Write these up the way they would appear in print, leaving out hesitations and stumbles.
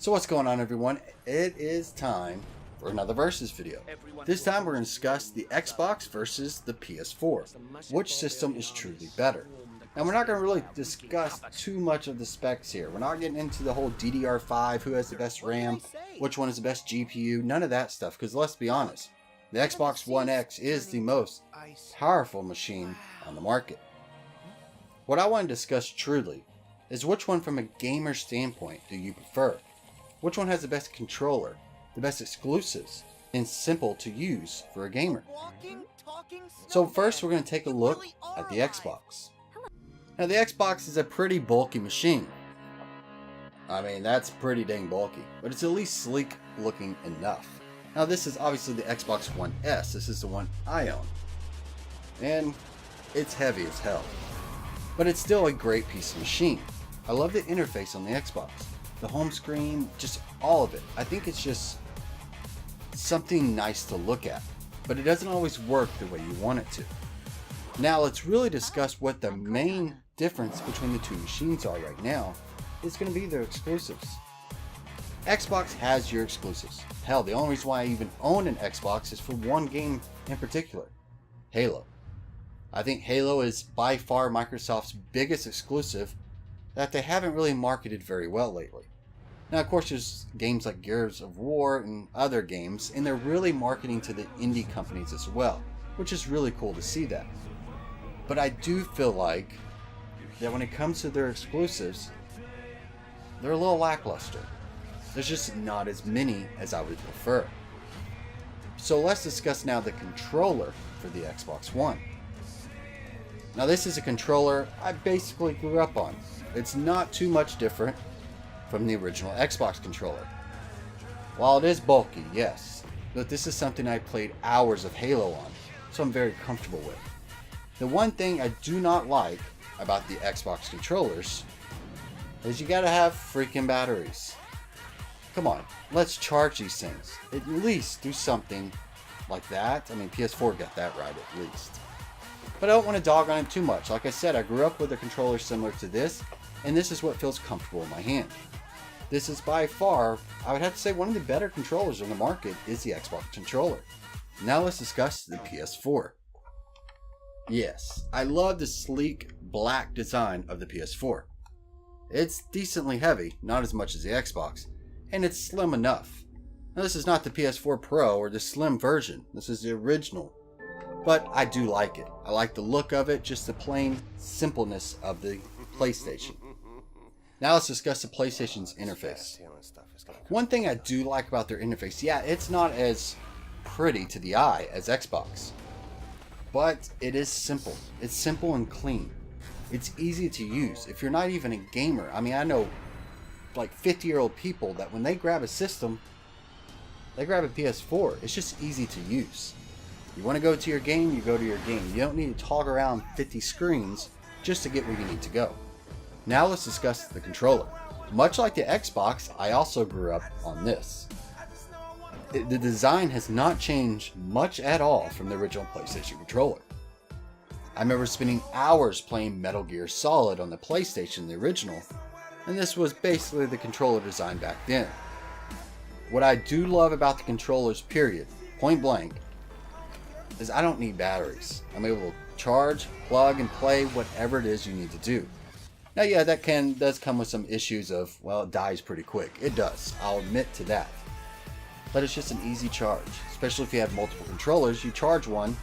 So what's going on, everyone? It is time for another versus video. This time we're going to discuss the Xbox versus the PS4. Which system is truly better? Now we're not going to really discuss too much of the specs here. We're not getting into the whole DDR5, who has the best RAM, which one is the best GPU, none of that stuff, because let's be honest, the Xbox One X is the most powerful machine on the market. What I want to discuss truly is which one from a gamer standpoint do you prefer? Which one has the best controller, the best exclusives, and simple to use for a gamer? So first we're going to take a look at the Xbox. Now the Xbox is a pretty bulky machine. I mean, that's pretty dang bulky, but it's at least sleek looking enough. Now this is obviously the Xbox One S. This is the one I own. And it's heavy as hell. But it's still a great piece of machine. I love the interface on the Xbox. The home screen, just all of it. I think it's just something nice to look at. But it doesn't always work the way you want it to. Now let's really discuss what the main difference between the two machines are right now. Is going to be their exclusives. Xbox has your exclusives. Hell, the only reason why I even own an Xbox is for one game in particular. Halo. I think Halo is by far Microsoft's biggest exclusive that they haven't really marketed very well lately. Now, of course, there's games like Gears of War and other games, and they're really marketing to the indie companies as well, which is really cool to see that. But I do feel like that when it comes to their exclusives, they're a little lackluster. There's just not as many as I would prefer. So let's discuss now the controller for the Xbox One. Now this is a controller I basically grew up on. It's not too much different from the original Xbox controller. While it is bulky, yes, but this is something I played hours of Halo on, so I'm very comfortable with. The one thing I do not like about the Xbox controllers is you gotta have freaking batteries. Come on, let's charge these things. At least do something like that. I mean, PS4 got that right at least. But I don't want to dog on it too much. Like I said, I grew up with a controller similar to this, and this is what feels comfortable in my hand. This is by far, I would have to say, one of the better controllers on the market is the Xbox controller. Now let's discuss the PS4. Yes, I love the sleek black design of the PS4. It's decently heavy, not as much as the Xbox, and it's slim enough. Now this is not the PS4 Pro or the slim version, this is the original. But I do like it. I like the look of it, just the plain simpleness of the PlayStation. Now let's discuss the PlayStation's interface. One thing I do like about their interface, yeah, it's not as pretty to the eye as Xbox. But it is simple. It's simple and clean. It's easy to use. If you're not even a gamer, I mean, I know like 50-year-old people that when they grab a system, they grab a PS4. It's just easy to use. You want to go to your game, you go to your game. You don't need to tog around 50 screens just to get where you need to go. Now let's discuss the controller. Much like the Xbox, I also grew up on this. The design has not changed much at all from the original PlayStation controller. I remember spending hours playing Metal Gear Solid on the PlayStation, the original, and this was basically the controller design back then. What I do love about the controllers, period, point blank, is I don't need batteries. I'm able to charge, plug, and play whatever it is you need to do. Now yeah, that does come with some issues of, well, it dies pretty quick. It does, I'll admit to that. But it's just an easy charge, especially if you have multiple controllers. You charge one,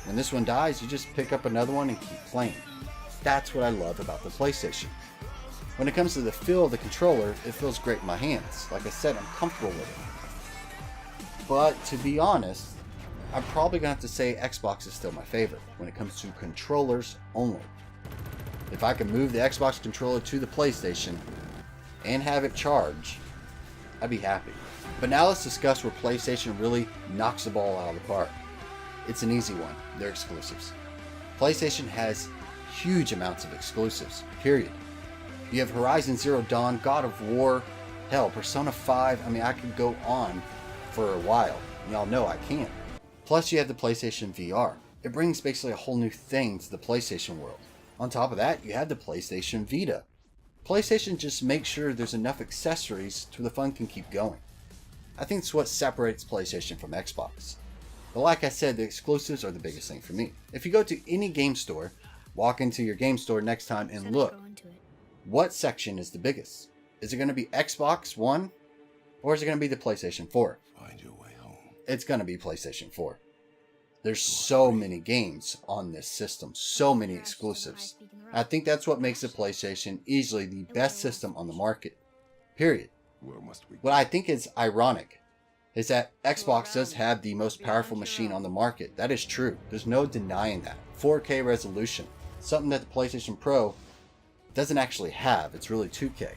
when this one dies, you just pick up another one and keep playing. That's what I love about the PlayStation. When it comes to the feel of the controller, it feels great in my hands. Like I said, I'm comfortable with it. But to be honest, I'm probably going to have to say Xbox is still my favorite when it comes to controllers only. If I could move the Xbox controller to the PlayStation and have it charge, I'd be happy. But now let's discuss where PlayStation really knocks the ball out of the park. It's an easy one, their exclusives. PlayStation has huge amounts of exclusives, period. You have Horizon Zero Dawn, God of War, hell, Persona 5, I mean, I could go on for a while. Y'all know I can. Plus you have the PlayStation VR. It brings basically a whole new thing to the PlayStation world. On top of that, you have the PlayStation Vita. PlayStation just makes sure there's enough accessories so the fun can keep going. I think it's what separates PlayStation from Xbox. But like I said, the exclusives are the biggest thing for me. If you go to any game store, walk into your game store next time and look, what section is the biggest? Is it going to be Xbox One or is it going to be the PlayStation 4? Find your way home. It's going to be PlayStation 4. There's so many games on this system, so many exclusives. I think that's what makes the PlayStation easily the best system on the market. Period. What I think is ironic is that Xbox does have the most powerful machine on the market. That is true. There's no denying that. 4K resolution. Something that the PlayStation Pro doesn't actually have. It's really 2K.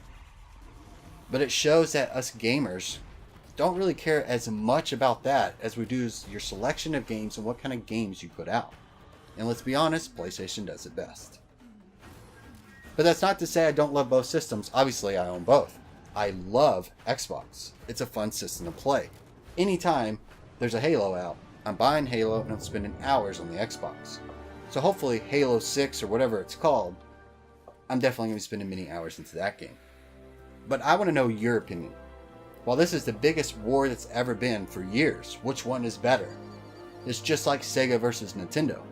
But it shows that us gamers don't really care as much about that as we do your selection of games and what kind of games you put out. And let's be honest, PlayStation does it best. But that's not to say I don't love both systems. Obviously, I own both. I love Xbox. It's a fun system to play. Anytime there's a Halo out, I'm buying Halo and I'm spending hours on the Xbox. So hopefully Halo 6 or whatever it's called, I'm definitely going to be spending many hours into that game. But I want to know your opinion. While this is the biggest war that's ever been for years, which one is better? It's just like Sega versus Nintendo.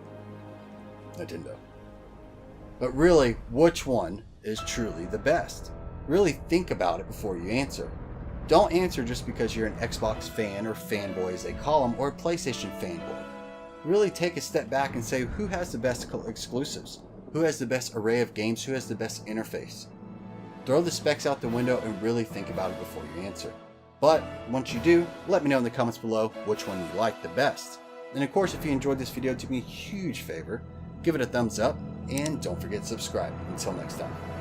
But really, which one is truly the best? Really think about it before you answer. Don't answer just because you're an Xbox fan or fanboy as they call them, or a PlayStation fanboy. Really take a step back and say who has the best exclusives? Who has the best array of games? Who has the best interface? Throw the specs out the window and really think about it before you answer. But once you do, let me know in the comments below which one you like the best. And of course, if you enjoyed this video, do me a huge favor, give it a thumbs up, and don't forget to subscribe. Until next time.